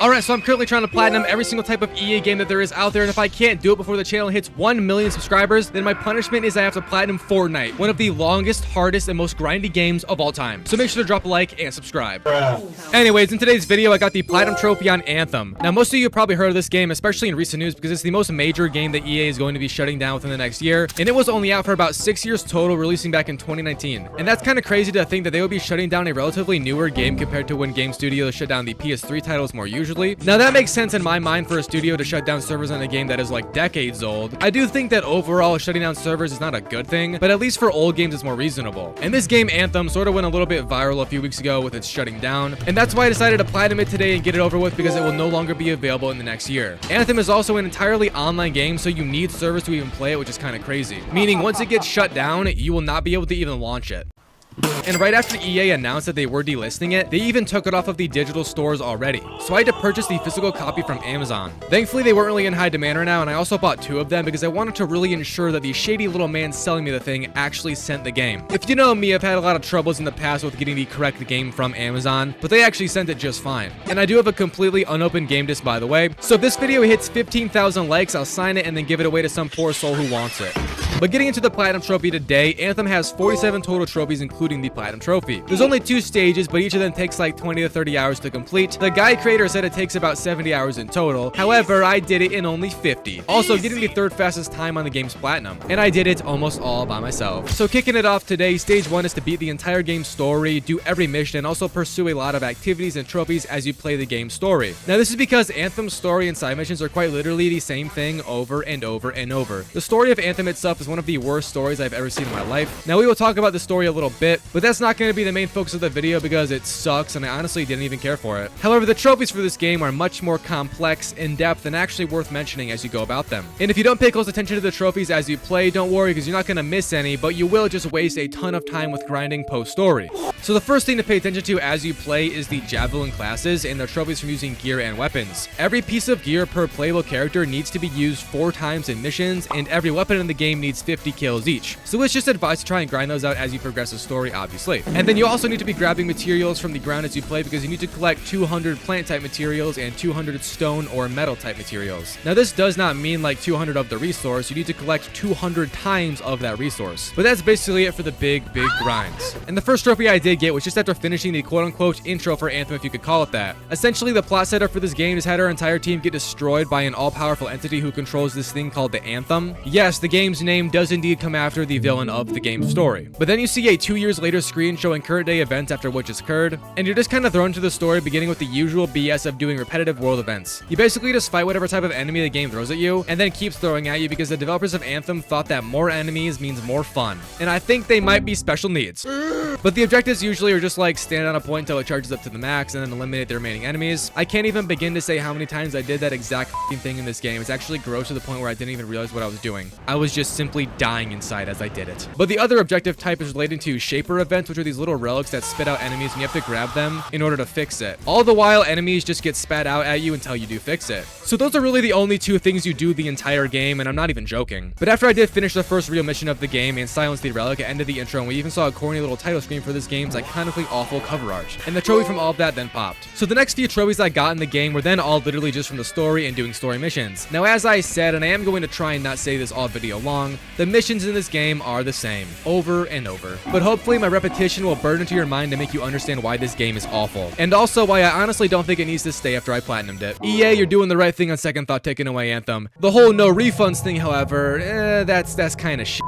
Alright, so I'm currently trying to platinum every single type of EA game that there is out there, and if I can't do it before the channel hits 1 million subscribers, then my punishment is I have to platinum Fortnite, one of the longest, hardest, and most grindy games of all time. So make sure to drop a like and subscribe. Anyways, in today's video, I got the platinum trophy on Anthem. Now, most of you have probably heard of this game, especially in recent news, because it's the most major game that EA is going to be shutting down within the next year, and it was only out for about 6 years total, releasing back in 2019. And that's kind of crazy to think that they would be shutting down a relatively newer game compared to when game studios shut down the PS3 titles more usually. Now that makes sense in my mind for a studio to shut down servers on a game that is like decades old. I do think that overall shutting down servers is not a good thing, but at least for old games it's more reasonable. And this game Anthem sort of went a little bit viral a few weeks ago with its shutting down, and that's why I decided to platinum it today and get it over with because it will no longer be available in the next year. Anthem is also an entirely online game, so you need servers to even play it, which is kind of crazy. Meaning once it gets shut down, you will not be able to even launch it. And right after EA announced that they were delisting it, they even took it off of the digital stores already. So I had to purchase the physical copy from Amazon. Thankfully, they weren't really in high demand right now, and I also bought 2 of them because I wanted to really ensure that the shady little man selling me the thing actually sent the game. If you know me, I've had a lot of troubles in the past with getting the correct game from Amazon, but they actually sent it just fine. And I do have a completely unopened game disc, by the way. So if this video hits 15,000 likes, I'll sign it and then give it away to some poor soul who wants it. But getting into the Platinum Trophy today, Anthem has 47 total trophies, including the Platinum Trophy. There's only 2 stages, but each of them takes like 20 to 30 hours to complete. The guy creator said it takes about 70 hours in total. However, I did it in only 50. Also, getting the 3rd fastest time on the game's Platinum. And I did it almost all by myself. So kicking it off today, stage 1 is to beat the entire game's story, do every mission, and also pursue a lot of activities and trophies as you play the game's story. Now, this is because Anthem's story and side missions are quite literally the same thing over and over and over. The story of Anthem itself is one of the worst stories I've ever seen in my life. Now, we will talk about the story a little bit, but that's not going to be the main focus of the video because it sucks and I honestly didn't even care for it. However, the trophies for this game are much more complex, in-depth, and actually worth mentioning as you go about them. And if you don't pay close attention to the trophies as you play, don't worry because you're not going to miss any, but you will just waste a ton of time with grinding post-story. So the first thing to pay attention to as you play is the Javelin classes and their trophies from using gear and weapons. Every piece of gear per playable character needs to be used 4 times in missions, and every weapon in the game needs 50 kills each. So it's just advised to try and grind those out as you progress the story, obviously. And then you also need to be grabbing materials from the ground as you play because you need to collect 200 plant type materials and 200 stone or metal type materials. Now this does not mean like 200 of the resource, you need to collect 200 times of that resource. But that's basically it for the big grinds. And the first trophy I did get was just after finishing the quote-unquote intro for Anthem, if you could call it that. Essentially, the plot setup for this game has had our entire team get destroyed by an all-powerful entity who controls this thing called the Anthem. Yes, the game's name does indeed come after the villain of the game's story. But then you see a 2 years later screen showing current day events after what just occurred, and you're just kind of thrown into the story beginning with the usual BS of doing repetitive world events. You basically just fight whatever type of enemy the game throws at you, and then keeps throwing at you because the developers of Anthem thought that more enemies means more fun. And I think they might be special needs. But the objectives usually are just like stand on a point until it charges up to the max and then eliminate the remaining enemies. I can't even begin to say how many times I did that exact thing in this game. It's actually gross to the point where I didn't even realize what I was doing. I was just simply dying inside as I did it. But the other objective type is relating to Shaper events, which are these little relics that spit out enemies and you have to grab them in order to fix it. All the while, enemies just get spat out at you until you do fix it. So those are really the only 2 things you do the entire game, and I'm not even joking. But after I did finish the first real mission of the game and silence the relic at end of the intro, and we even saw a corny little title screen for this game's iconically awful cover art. And the trophy from all of that then popped. So the next few trophies I got in the game were then all literally just from the story and doing story missions. Now, as I said, and I am going to try and not say this all video long, the missions in this game are the same, over and over. But hopefully my repetition will burn into your mind to make you understand why this game is awful. And also why I honestly don't think it needs to stay after I platinumed it. EA, you're doing the right thing on second thought taking away Anthem. The whole no refunds thing, however, that's kind of shit.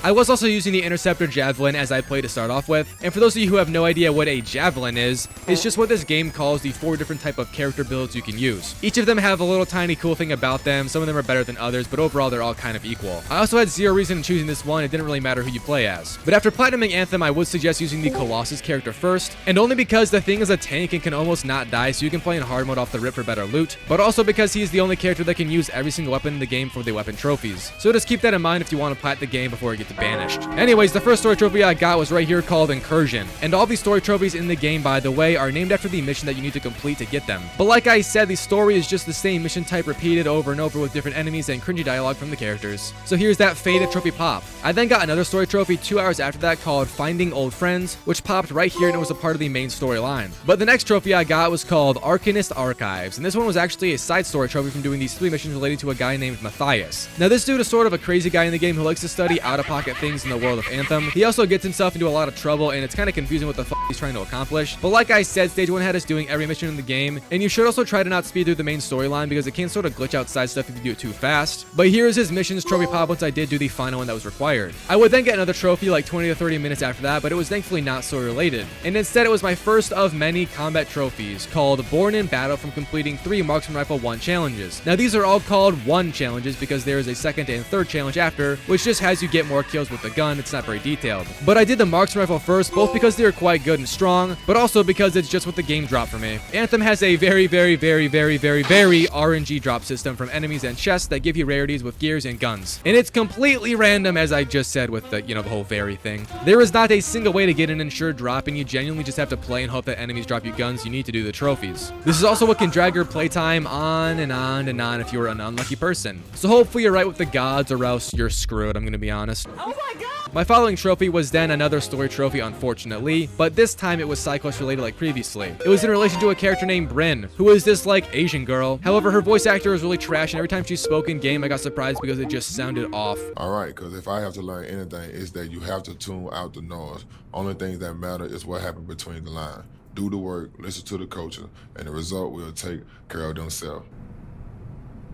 I was also using the Interceptor Javelin as I played to start off with, and for those of you who have no idea what a Javelin is, it's just what this game calls the 4 different type of character builds you can use. Each of them have a little tiny cool thing about them, some of them are better than others, but overall they're all kind of equal. I also had 0 reason in choosing this one, it didn't really matter who you play as. But after platinuming Anthem, I would suggest using the Colossus character first, and only because the thing is a tank and can almost not die, so you can play in hard mode off the rip for better loot, but also because he's the only character that can use every single weapon in the game for the weapon trophies. So just keep that in mind if you want to plat the game before it gets banished. Anyways, the first story trophy I got was right here called Incursion. And all these story trophies in the game, by the way, are named after the mission that you need to complete to get them. But like I said, the story is just the same mission type repeated over and over with different enemies and cringy dialogue from the characters. So here's that faded trophy pop. I then got another story trophy 2 hours after that called Finding Old Friends, which popped right here and it was a part of the main storyline. But the next trophy I got was called Arcanist Archives, and this one was actually a side story trophy from doing these 3 missions related to a guy named Matthias. Now this dude is sort of a crazy guy in the game who likes to study out-of-pocket things in the world of Anthem. He also gets himself into a lot of trouble, and it's kind of confusing what the f he's trying to accomplish. But like I said, stage 1 had us doing every mission in the game, and you should also try to not speed through the main storyline because it can sort of glitch outside stuff if you do it too fast. But here is his missions trophy pop once I did do the final one that was required. I would then get another trophy like 20 to 30 minutes after that, but it was thankfully not story related. And instead it was my first of many combat trophies called Born in Battle from completing 3 Marksman Rifle 1 challenges. Now these are all called 1 challenges because there is a second and third challenge after, which just has you get more kills with the gun. It's not very detailed. But I did the Marksman Rifle first, both because they are quite good and strong, but also because it's just what the game dropped for me. Anthem has a very RNG drop system from enemies and chests that give you rarities with gears and guns. And it's completely random, as I just said with the, the whole very thing. There is not a single way to get an ensured drop, and you genuinely just have to play and hope that enemies drop you guns you need to do the trophies. This is also what can drag your playtime on and on and on if you're an unlucky person. So hopefully you're right with the gods or else you're screwed, I'm gonna be honest. Oh my god! My following trophy was then another story trophy, unfortunately, but this time it was side quest related like previously. It was in relation to a character named Bryn, who is this like Asian girl. However, her voice actor is really trash, and every time she spoke in game I got surprised because it just sounded off. Alright, because if I have to learn anything, it's that you have to tune out the noise. Only thing that matter is what happened between the lines. Do the work, listen to the coaches, and the result will take care of themselves.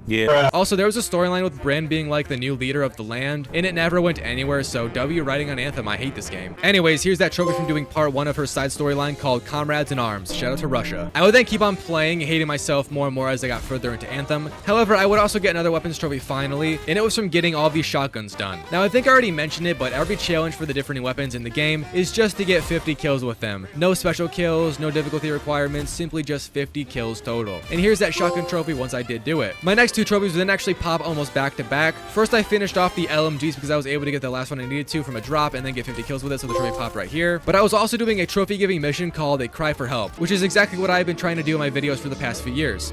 Yeah. Also, there was a storyline with Bryn being like the new leader of the land, and it never went anywhere, so W writing on Anthem, I hate this game. Anyways, here's that trophy from doing part 1 of her side storyline called Comrades in Arms. Shout out to Russia. I would then keep on playing, hating myself more and more as I got further into Anthem. However, I would also get another weapons trophy finally, and it was from getting all these shotguns done. Now, I think I already mentioned it, but every challenge for the different weapons in the game is just to get 50 kills with them. No special kills, no difficulty requirements, simply just 50 kills total. And here's that shotgun trophy once I did do it. My next 2 trophies would then actually pop almost back to back. First, I finished off the LMGs because I was able to get the last one I needed to from a drop and then get 50 kills with it, so the trophy popped right here. But I was also doing a trophy giving mission called A Cry for Help, which is exactly what I've been trying to do in my videos for the past few years.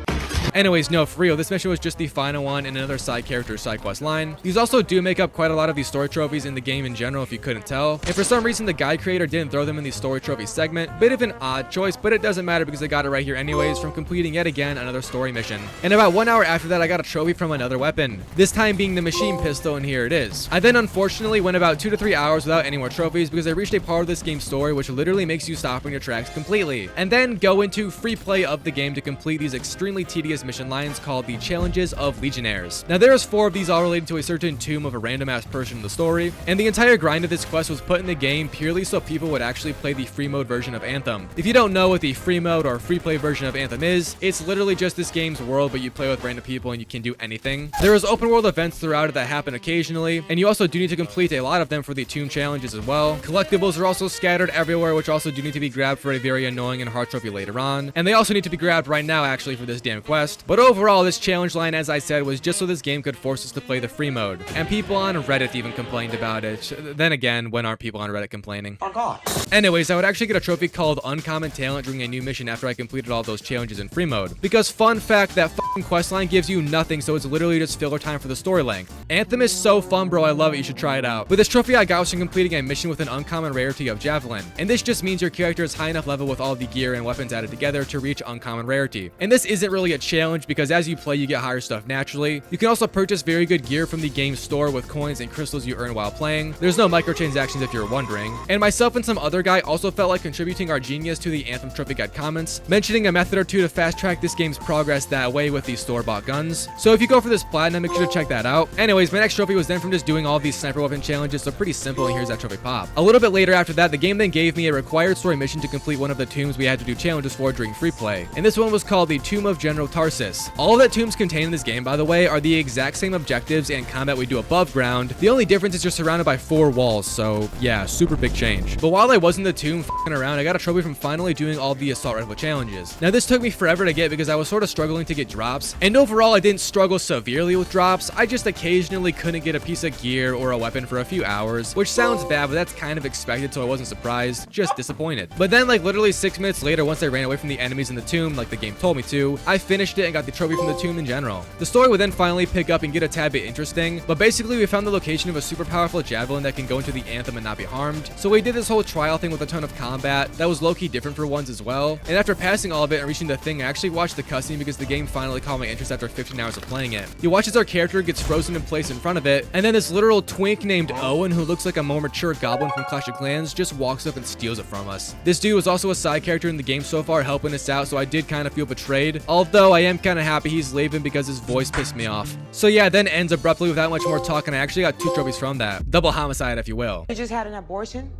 Anyways, no, for real, this mission was just the final one in another side character side quest line. These also do make up quite a lot of these story trophies in the game in general, if you couldn't tell. And for some reason, the guide creator didn't throw them in the story trophy segment. Bit of an odd choice, but it doesn't matter because I got it right here anyways from completing yet again another story mission. And about 1 hour after that, I got a trophy from another weapon, this time being the machine pistol, and here it is. I then unfortunately went about 2 to 3 hours without any more trophies because I reached a part of this game's story which literally makes you stop on your tracks completely, and then go into free play of the game to complete these extremely tedious mission lines called the Challenges of Legionnaires. Now there's 4 of these all related to a certain tomb of a random ass person in the story, and the entire grind of this quest was put in the game purely so people would actually play the free mode version of Anthem. If you don't know what the free mode or free play version of Anthem is, it's literally just this game's world, but you play with random people and you can do anything. There is open world events throughout it that happen occasionally, and you also do need to complete a lot of them for the tomb challenges as well. Collectibles are also scattered everywhere, which also do need to be grabbed for a very annoying and hard trophy later on, and they also need to be grabbed right now actually for this damn quest. But overall, this challenge line, as I said, was just so this game could force us to play the free mode, and people on Reddit even complained about it. Then again, when aren't people on Reddit complaining? Oh god. Anyways, I would actually get a trophy called Uncommon Talent during a new mission after I completed all those challenges in free mode, because fun fact, that fucking quest line gives you nothing, so it's literally just filler time for the story length. Anthem is so fun, bro. I love it. You should try it out. But this trophy I got was from completing a mission with an uncommon rarity of Javelin, and this just means your character is high enough level with all the gear and weapons added together to reach uncommon rarity. And this isn't really a challenge because as you play, you get higher stuff naturally. You can also purchase very good gear from the game store with coins and crystals you earn while playing. There's no microtransactions if you're wondering. And myself and some other guy also felt like contributing our genius to the Anthem trophy guide comments, mentioning a method or two to fast track this game's progress that way with these store-bought guns. So if you go for this platinum, make sure to check that out. Anyways, my next trophy was then from just doing all these sniper weapon challenges, so pretty simple, and here's that trophy pop. A little bit later after that, the game then gave me a required story mission to complete one of the tombs we had to do challenges for during free play, and this one was called the Tomb of General Tarsi. catharsis. All that tombs contain in this game, by the way, are the exact same objectives and combat we do above ground. The only difference is you're surrounded by 4 walls, so yeah, super big change. But while I was in the tomb f***ing around, I got a trophy from finally doing all the assault rifle challenges. Now this took me forever to get because I was sort of struggling to get drops, and overall I didn't struggle severely with drops. I just occasionally couldn't get a piece of gear or a weapon for a few hours, which sounds bad, but that's kind of expected, so I wasn't surprised, just disappointed. But then like literally 6 minutes later, once I ran away from the enemies in the tomb like the game told me to, I finished it and got the trophy from the tomb in general. The story would then finally pick up and get a tad bit interesting, but basically we found the location of a super powerful javelin that can go into the Anthem and not be harmed. So we did this whole trial thing with a ton of combat that was low-key different for once as well. And after passing all of it and reaching the thing, I actually watched the cutscene because the game finally caught my interest after 15 hours of playing it. You watch as our character gets frozen in place in front of it, and then this literal twink named Owen, who looks like a more mature goblin from Clash of Clans, just walks up and steals it from us. This dude was also a side character in the game so far, helping us out, so I did kind of feel betrayed, although I am kind of happy he's leaving because his voice pissed me off. So yeah, then ends abruptly without much more talk, and I actually got 2 trophies from that. Double homicide, if you will. You just had an abortion?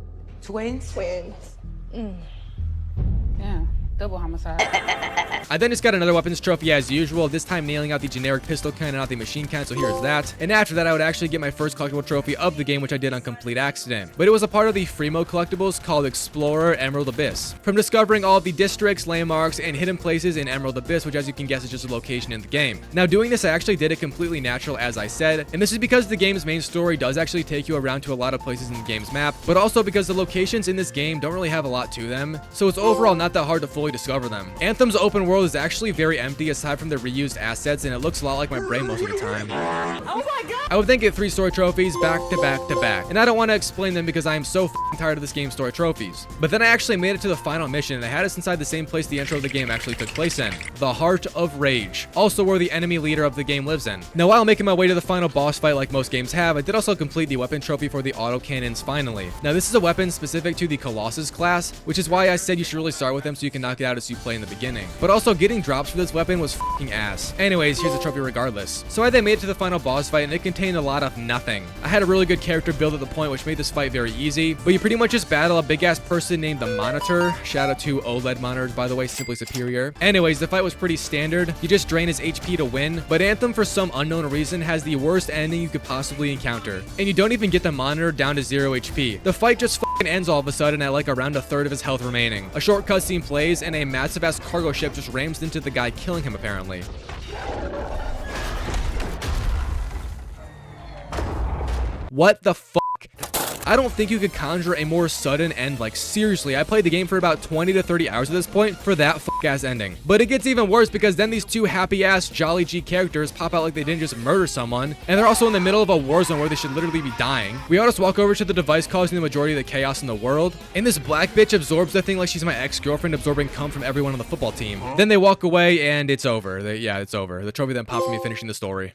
Twins? Twins. Yeah, double homicide. I then just got another weapons trophy as usual, this time nailing out the generic pistol cannon, not the machine cannon, so here's that. And after that, I would actually get my first collectible trophy of the game, which I did on complete accident. But it was a part of the free mode collectibles called Explorer Emerald Abyss. From discovering all of the districts, landmarks, and hidden places in Emerald Abyss, which as you can guess is just a location in the game. Now doing this, I actually did it completely natural as I said, and this is because the game's main story does actually take you around to a lot of places in the game's map, but also because the locations in this game don't really have a lot to them, so it's overall not that hard to fully discover them. Anthem's open world is actually very empty aside from the reused assets, and it looks a lot like my brain most of the time. Oh my god! I would then get 3 story trophies back to back to back, and I don't want to explain them because I am so f***ing tired of this game's story trophies. But then I actually made it to the final mission, and I had us inside the same place the intro of the game actually took place in, the Heart of Rage, also where the enemy leader of the game lives in. Now while making my way to the final boss fight like most games have, I did also complete the weapon trophy for the autocannons finally. Now this is a weapon specific to the Colossus class, which is why I said you should really start with them so you can knock it out as you play in the beginning. But also getting drops for this weapon was f***ing ass. Anyways, here's a trophy regardless. So I then made it to the final boss fight, and it contained a lot of nothing. I had a really good character build at the point, which made this fight very easy, but you pretty much just battle a big ass person named the Monitor. Shout out to OLED monitors, by the way, simply superior. Anyways, the fight was pretty standard. You just drain his HP to win, but Anthem for some unknown reason has the worst ending you could possibly encounter, and you don't even get the Monitor down to 0 HP. The fight just f***ing ends all of a sudden at like around a third of his health remaining. A short cutscene plays, and a massive ass cargo ship just rams into the guy, killing him apparently. What the fuck? I don't think you could conjure a more sudden end. Like seriously, I played the game for about 20 to 30 hours at this point for that ass ending. But it gets even worse because then these 2 happy ass Jolly G characters pop out like they didn't just murder someone, and they're also in the middle of a war zone where they should literally be dying. We all just walk over to the device causing the majority of the chaos in the world, and this black bitch absorbs the thing like she's my ex-girlfriend absorbing cum from everyone on the football team. Then they walk away and it's over. Yeah, it's over. The trophy then popped for me finishing the story.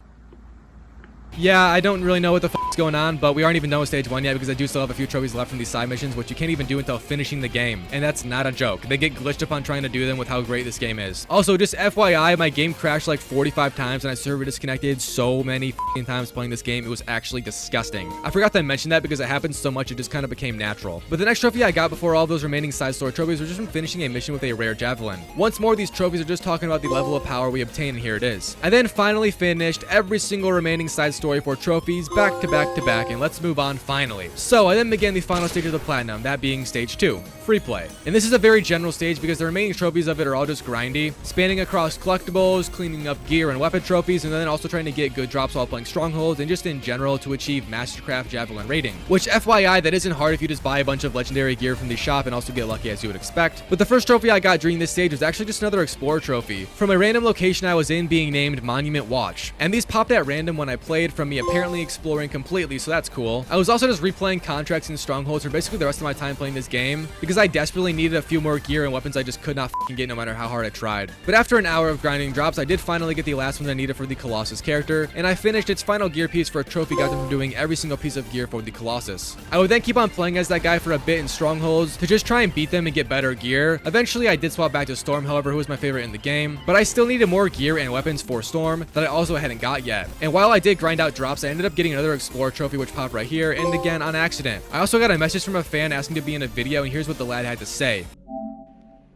Yeah, I don't really know what the f***'s going on, but we aren't even done with stage 1 yet because I do still have a few trophies left from these side missions, which you can't even do until finishing the game. And that's not a joke. They get glitched upon trying to do them with how great this game is. Also, just FYI, my game crashed like 45 times and I server disconnected so many f***ing times playing this game. It was actually disgusting. I forgot to mention that because it happened so much it just kind of became natural. But the next trophy I got before all those remaining side story trophies was just from finishing a mission with a rare javelin. Once more, these trophies are just talking about the level of power we obtain, and here it is. I then finally finished every single remaining side story for trophies back to back to back, and let's move on finally. So I then began the final stage of the platinum, that being stage 2, free play. And this is a very general stage because the remaining trophies of it are all just grindy, spanning across collectibles, cleaning up gear and weapon trophies, and then also trying to get good drops while playing strongholds and just in general to achieve Mastercraft Javelin rating. Which FYI, that isn't hard if you just buy a bunch of legendary gear from the shop and also get lucky as you would expect. But the first trophy I got during this stage was actually just another Explorer trophy from a random location I was in being named Monument Watch. And these popped at random when I played from me apparently exploring completely, so that's cool. I was also just replaying contracts and strongholds for basically the rest of my time playing this game because I desperately needed a few more gear and weapons I just could not f***ing get no matter how hard I tried. But after an hour of grinding drops, I did finally get the last one I needed for the Colossus character, and I finished its final gear piece for a trophy got from doing every single piece of gear for the Colossus. I would then keep on playing as that guy for a bit in strongholds to just try and beat them and get better gear. Eventually I did swap back to Storm, however, who was my favorite in the game, but I still needed more gear and weapons for Storm that I also hadn't got yet. And while I did grind out drops, I ended up getting another Explorer trophy which popped right here, and again on accident. I also got a message from a fan asking to be in a video, and here's what the lad had to say.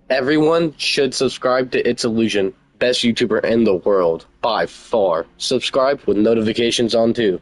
Everyone should subscribe to Its Ilusion. best YouTuber in the world, by far. Subscribe with notifications on too.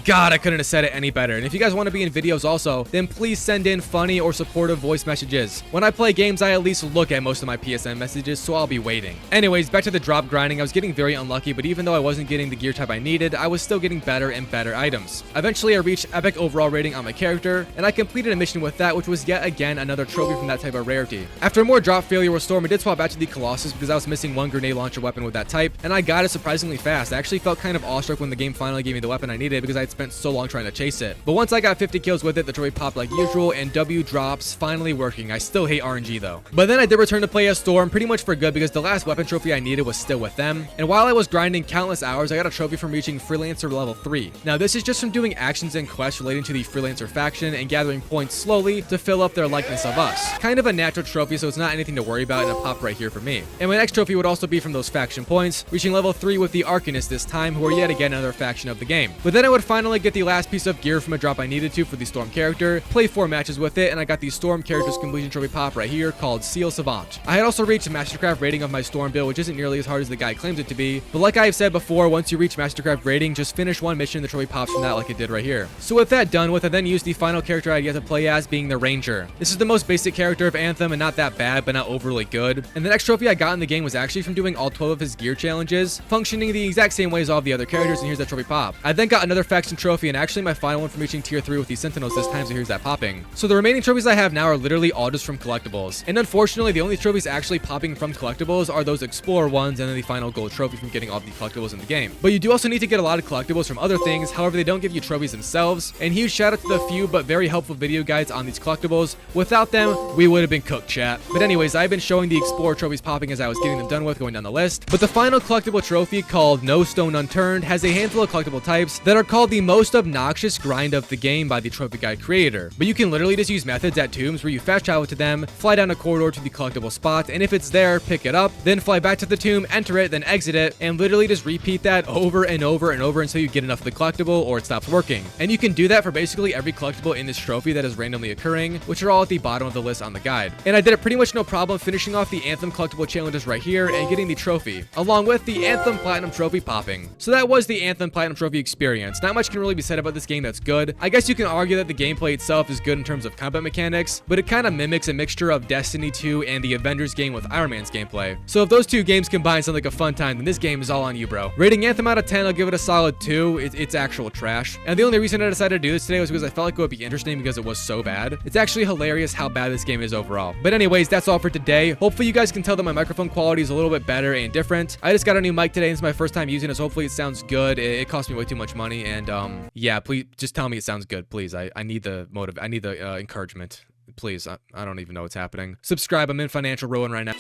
God, I couldn't have said it any better. And if you guys want to be in videos also, then please send in funny or supportive voice messages. When I play games, I at least look at most of my PSN messages, so I'll be waiting. Anyways, back to the drop grinding. I was getting very unlucky, but even though I wasn't getting the gear type I needed, I was still getting better and better items. Eventually, I reached epic overall rating on my character, and I completed a mission with that, which was yet again another trophy from that type of rarity. After more drop failure with Storm, I did swap back to the Colossus because I was missing one grenade launcher weapon with that type, and I got it surprisingly fast. I actually felt kind of awestruck when the game finally gave me the weapon I needed because I had spent so long trying to chase it. But once I got 50 kills with it, the trophy popped like usual, and W drops finally working. I still hate RNG though. But then I did return to play as Storm pretty much for good because the last weapon trophy I needed was still with them. And while I was grinding countless hours, I got a trophy from reaching Freelancer level 3. Now this is just from doing actions and quests relating to the Freelancer faction and gathering points slowly to fill up their likeness of us. Kind of a natural trophy, so it's not anything to worry about, and it popped right here for me. And my next trophy would also be from those faction points, reaching level 3 with the Arcanists this time, who are yet again another faction of the game. But then I would finally get the last piece of gear from a drop I needed to for the Storm character, play 4 matches with it, and I got the Storm character's completion trophy pop right here called Seal Savant. I had also reached Mastercraft rating of my Storm build, which isn't nearly as hard as the guy claims it to be, but like I have said before, once you reach Mastercraft rating, just finish one mission and the trophy pops from that like it did right here. So with that done with, I then used the final character I had yet to play as, being the Ranger. This is the most basic character of Anthem and not that bad, but not overly good. And the next trophy I got in the game was actually from doing all 12 of his gear challenges, functioning the exact same way as all the other characters, and here's that trophy pop. I then got another faction trophy, and actually my final one from reaching tier 3 with the Sentinels this time, so here's that popping. So the remaining trophies I have now are literally all just from collectibles. And unfortunately, the only trophies actually popping from collectibles are those Explorer ones and then the final gold trophy from getting all the collectibles in the game. But you do also need to get a lot of collectibles from other things, however they don't give you trophies themselves. And huge shout out to the few but very helpful video guides on these collectibles. Without them, we would have been cooked, chat. But anyways, I've been showing the Explorer trophies popping as I was getting them done with, going down the list. But the final collectible trophy, called No Stone Unturned, has a handful of collectible types that are called the most obnoxious grind of the game by the trophy guide creator. But you can literally just use methods at tombs where you fast travel to them, fly down a corridor to the collectible spot, and if it's there, pick it up, then fly back to the tomb, enter it, then exit it, and literally just repeat that over and over and over until you get enough of the collectible or it stops working. And you can do that for basically every collectible in this trophy that is randomly occurring, which are all at the bottom of the list on the guide. And I did it pretty much no problem, finishing off the Anthem collectible challenges right here and getting the trophy, along with the Anthem Platinum trophy popping. So that was the Anthem Platinum trophy experience. Not much can really be said about this game that's good. I guess you can argue that the gameplay itself is good in terms of combat mechanics, but it kind of mimics a mixture of Destiny 2 and the Avengers game with Iron Man's gameplay. So if those two games combined sound like a fun time, then this game is all on you, bro. Rating Anthem out of 10, I'll give it a solid 2. It's actual trash. And the only reason I decided to do this today was because I felt like it would be interesting because it was so bad. It's actually hilarious how bad this game is overall. But anyways, that's all for today. Hopefully you guys can tell that my microphone quality is a little bit better and different. I just got a new mic today and it's my first time using it, so hopefully it sounds good. It cost me way too much money, and yeah, please just tell me it sounds good, please. I need the encouragement. Please, I don't even know what's happening. Subscribe, I'm in financial ruin right now.